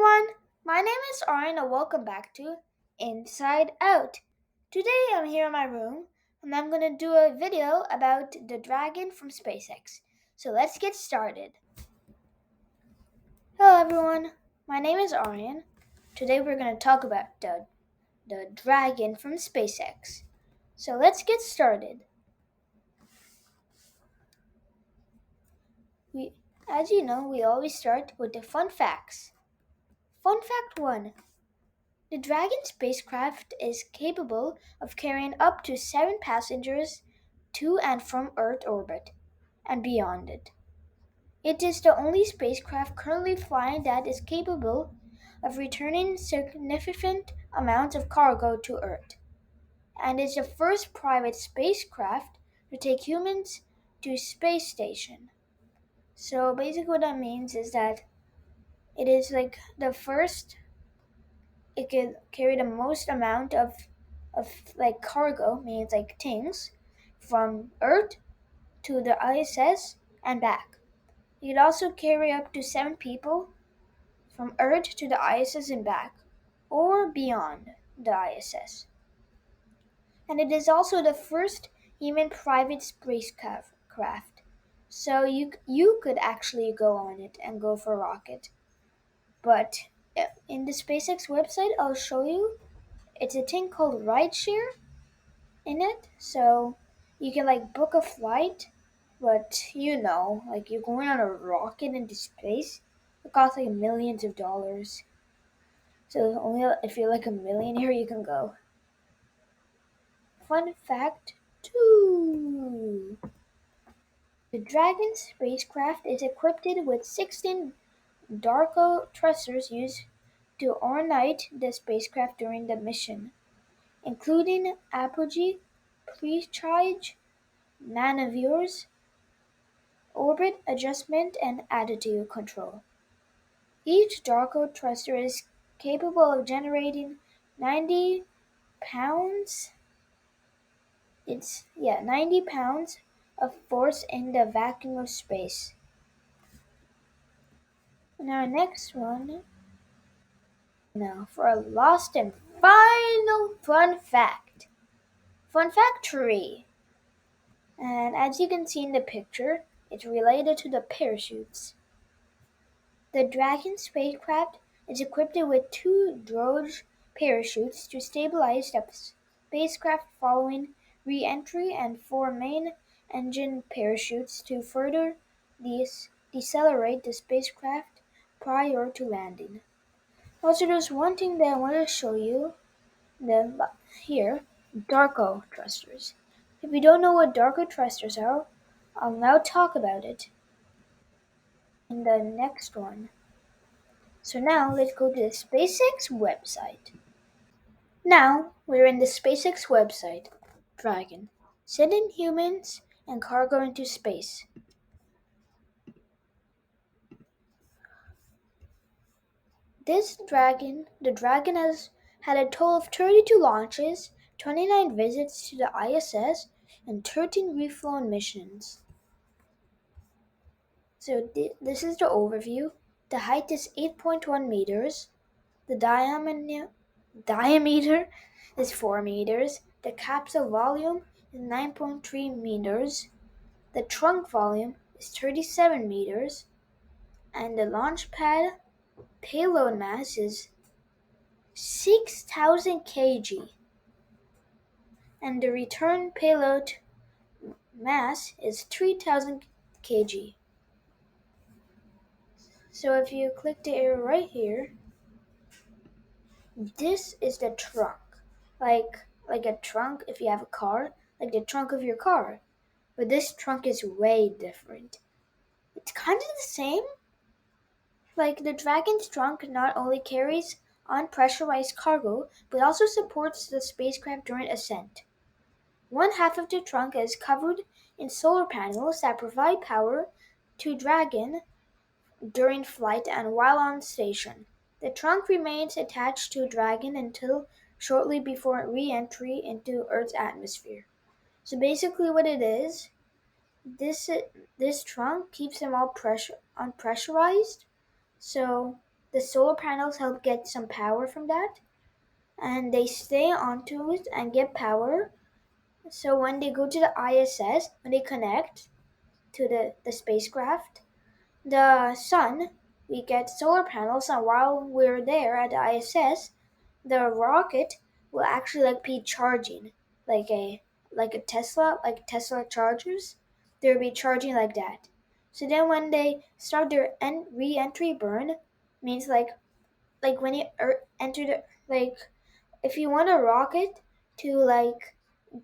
everyone, my name is Aryan and welcome back to Inside Out. Today I'm here in my room and I'm going to do a video about the dragon from SpaceX. So let's get started. Hello everyone, my name is Aryan. Today we're going to talk about the dragon from SpaceX. So let's get started. We, as you know, we always start with the fun facts. Fun fact 1. The Dragon spacecraft is capable of carrying up to 7 passengers to and from Earth orbit and beyond it. It is the only spacecraft currently flying that is capable of returning significant amounts of cargo to Earth, and is the first private spacecraft to take humans to space station. So basically what that means is that it is like the first it could carry the most amount of like cargo, means like things, from Earth to the ISS and back. It could also carry up to 7 people from Earth to the ISS and back, or beyond the ISS. And it is also the first human private spacecraft. So you could actually go on it and go for a rocket. But in the SpaceX website, I'll show you. It's a thing called rideshare in it, so you can like book a flight, but like you're going on a rocket into space. It costs like millions of dollars. So only if you're like a millionaire, you can go. Fun fact 2. The Dragon spacecraft is equipped with 16 Darko thrusters used to ornate the spacecraft during the mission, including apogee, pre-charge, maneuvers, orbit adjustment, and attitude control. Each Darko thruster is capable of generating 90 pounds. 90 pounds of force in the vacuum of space. Now, next one. Now, for a last and final fun fact. Fun fact 3. And as you can see in the picture, it's related to the parachutes. The Dragon spacecraft is equipped with 2 drogue parachutes to stabilize the spacecraft following re-entry and 4 main engine parachutes to further decelerate the spacecraft prior to landing. Also, there's one thing that I want to show you here, Darko thrusters. If you don't know what Darko thrusters are, I'll now talk about it in the next one. So now let's go to the SpaceX website. Now we're in the SpaceX website. Dragon. Sending humans and cargo into space. The Dragon has had a total of 32 launches, 29 visits to the ISS, and 13 reflown missions. So this is the overview. The height is 8.1 meters. The diameter is 4 meters. The capsule volume is 9.3 meters. The trunk volume is 37 meters. And the launch pad payload mass is 6,000 kg. And the return payload mass is 3,000 kg. So if you click the arrow right here, this is the trunk. Like a trunk if you have a car, like the trunk of your car. But this trunk is way different. It's kind of the same. Like the Dragon's trunk not only carries unpressurized cargo, but also supports the spacecraft during ascent. One half of the trunk is covered in solar panels that provide power to Dragon during flight and while on station. The trunk remains attached to Dragon until shortly before re-entry into Earth's atmosphere. So basically what it is, this trunk keeps them all unpressurized, so the solar panels help get some power from that, and they stay onto it and get power. So when they go to the ISS, when they connect to the spacecraft, the sun, we get solar panels, and while we're there at the ISS, the rocket will actually be charging like a Tesla, like Tesla chargers. They'll be charging like that. So then when they start their re-entry burn, means like when you enter the like if you want a rocket to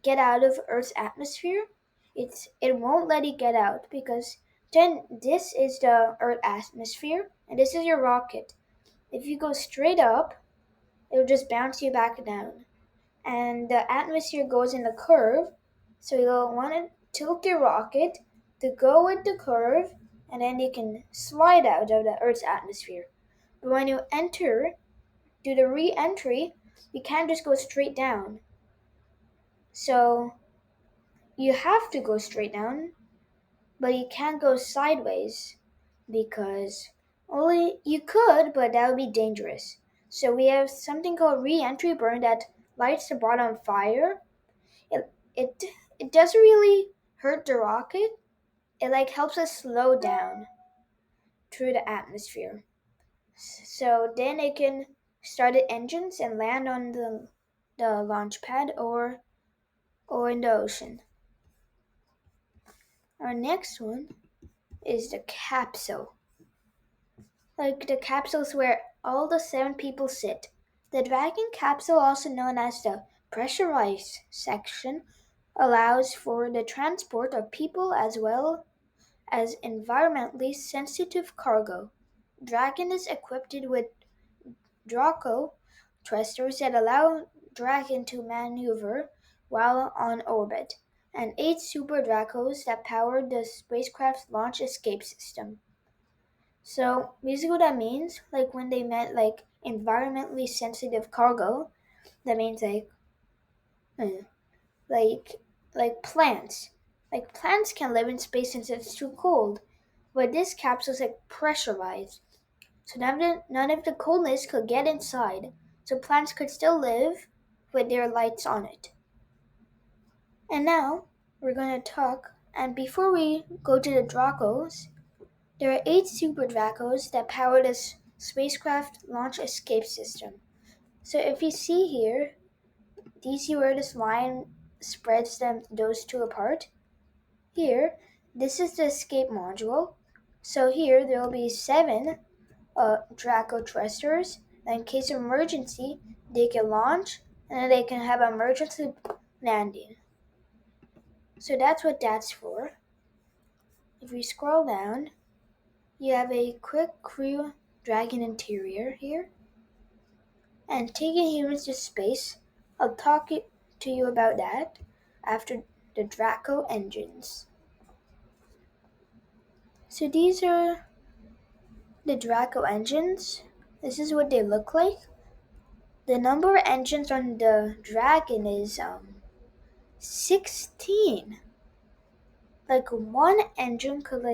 get out of Earth's atmosphere, it won't let it get out because then this is the Earth atmosphere and this is your rocket. If you go straight up, it'll just bounce you back down. And the atmosphere goes in a curve, so you'll want to tilt your rocket to go with the curve, and then you can slide out of the Earth's atmosphere. But when you do the re-entry, you can't just go straight down. So you have to go straight down, but you can't go sideways because only you could, but that would be dangerous. So we have something called re-entry burn that lights the bottom on fire. It it it doesn't really hurt the rocket. It helps us slow down through the atmosphere. So then it can start the engines and land on the launch pad or in the ocean. Our next one is the capsule. Like the capsules where all the seven people sit. The Dragon capsule, also known as the pressurized section, allows for the transport of people as well as environmentally sensitive cargo. Dragon is equipped with Draco thrusters that allow Dragon to maneuver while on orbit, and 8 Super Dracos that power the spacecraft's launch escape system. So basically, what that means, when they meant environmentally sensitive cargo, that means uh, like plants. Like plants can live in space since it's too cold, but this capsule is pressurized, so none of the coldness could get inside. So plants could still live with their lights on it. And now we're going to talk. And before we go to the Dracos, there are 8 Super Dracos that power this spacecraft launch escape system. So if you see here, do you see where this line spreads those two apart? Here, this is the escape module. So here there will be 7 Draco thrusters. In case of emergency, they can launch and then they can have emergency landing. So that's what that's for. If we scroll down, you have a quick Crew Dragon interior here. And taking humans to space, I'll to you about that after the Draco engines. So these are the Draco engines. This is what they look like. The number of engines on the Dragon is 16. One engine could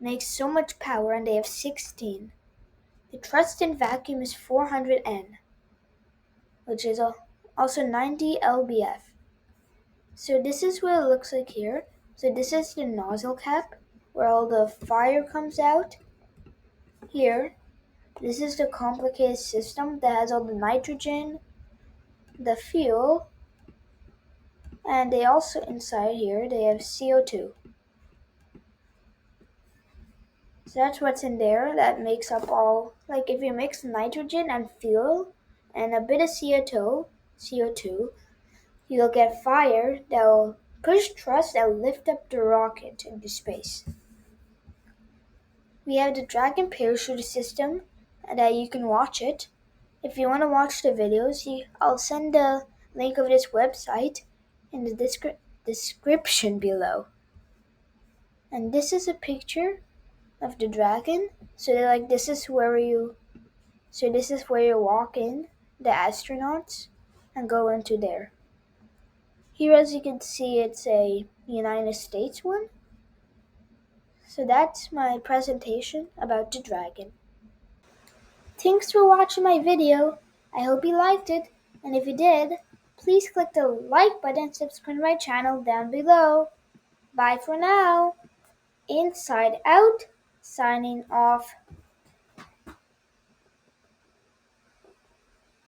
make so much power and they have 16. The thrust in vacuum is 400 N, which is also 90 lbf. So this is what it looks like here. So this is the nozzle cap where all the fire comes out. Here, this is the complicated system that has all the nitrogen, the fuel, and they also inside here they have CO2. So that's what's in there that makes up all, if you mix nitrogen and fuel and a bit of CO2, you'll get fire that will push thrust and lift up the rocket into space. We have the Dragon parachute system that you can watch it. If you want to watch the videos, I'll send the link of this website in the description below. And this is a picture of the Dragon. So this is where you walk in, the astronauts, and go into there. Here, as you can see, it's a United States one. So that's my presentation about the Dragon. Thanks for watching my video. I hope you liked it, and if you did, please click the like button and subscribe to my channel down below. Bye for now. Inside Out, signing off.